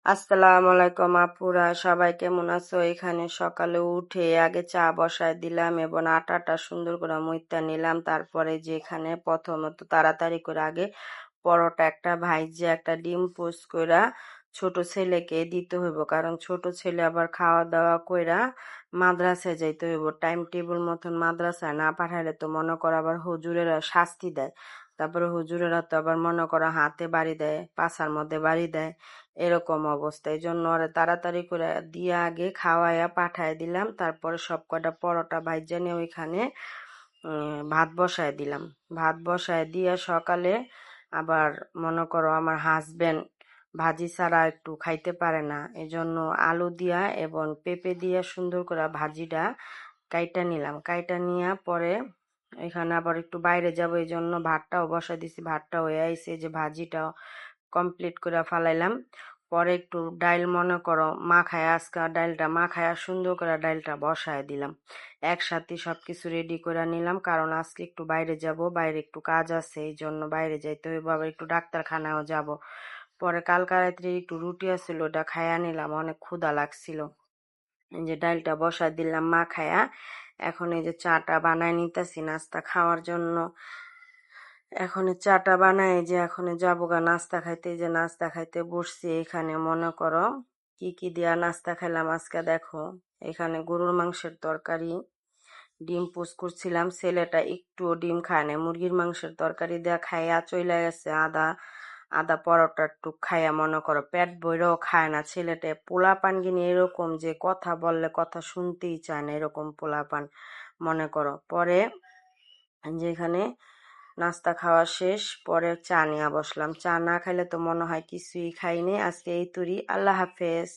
আসসালামু আলাইকুম আপুরা, সবাই কেমন আছো? এখানে সকালে উঠে আগে চা বসায় দিলাম এবং আটাটা সুন্দর করে মইত্যা নিলাম। তারপরে যে এখানে প্রথমত তাড়াতাড়ি করে আগে পরোটা একটা ভাইজে একটা ডিম পোস্ট কইরা ছোট ছেলেকে দিতে হইব, কারণ ছোট ছেলে আবার খাওয়া দাওয়া কইরা মাদ্রাসায় যাইতে হইব। টাইম টেবিল মতন মাদ্রাসায় না পাঠাইলে তো মনে করো আবার হুজুরেরা শাস্তি দেয়। তারপরে হুজুরেরা তো আবার মনে করো হাতে বাড়ি দেয়, পাছার মধ্যে বাড়ি দেয়, এরকম অবস্থা। এই জন্য ওরা তাড়াতাড়ি করে দিয়ে আগে খাওয়াইয়া পাঠায় দিলাম। তারপরে সব কটা পরোটা ভাইজা নিয়ে ওইখানে ভাত বসায় দিলাম। ভাত বসায় দিয়ে সকালে আবার মনে করো আমার হাজবেন্ড ভাজি ছাড়া একটু খাইতে পারে না, এজন্য আলু দিয়া এবং পেঁপে দিয়া সুন্দর করে ভাজিটা কাইটা নিলাম। কাইটা নিয়ে পরে এখানে আবার একটু বাইরে যাবো, এই জন্য ভাতটাও বসাই দিছি। ভাতটা হয়ে আইছে, যে ভাজিটাও কমপ্লিট করে ফালাইলাম। পরে একটু ডাইল মনে করো মাখায়, আজকে ডাইলটা মাখায় সুন্দর করে ডাইলটা বসায় দিলাম। একসাথে সবকিছু রেডি করে নিলাম, কারণ আজকে একটু বাইরে যাব, বাইরে একটু কাজ আছে, এই জন্য বাইরে যাইতে হইব, আবার একটু ডাক্তারখানাও যাব। পরে কালকা রাত্রে একটু রুটি আছিল, ওটা খাইয়া নিলাম, অনেক ক্ষুধা লাগছিল। এই যে ডালটা বসায় দিলাম মাখায়া। এখন এই যে চাটা বানায় নিতেছি নাস্তা খাওয়ার জন্য। এখন চাটা বানাই যে এখন যাবো গা নাস্তা খাইতে। যে নাস্তা খাইতে বসছি, এখানে মনে করো কি কি দিয়া নাস্তা খেলাম আজকে দেখো। এখানে গরুর মাংসের তরকারি, ডিম পোচ করছিলাম, ছেলেটা একটু ডিম খায় না, মুরগির মাংসের তরকারি দেয়া খাইয়া চলে গেছে। আদা আদা পরোটা টুক খাইয়া মনে করো পেট বইরেও খায় না ছেলেটা। পোলাপান কিনে এরকম যে কথা বললে কথা শুনতেই চায় না, এরকম পোলাপান মনে করো। পরে যেখানে নাস্তা খাওয়া শেষ, পরে চা নিয়ে বসলাম। চা না খাইলে তো মনে হয় কিছুই খাইনি আজকে। এই তুরি, আল্লাহ হাফেজ।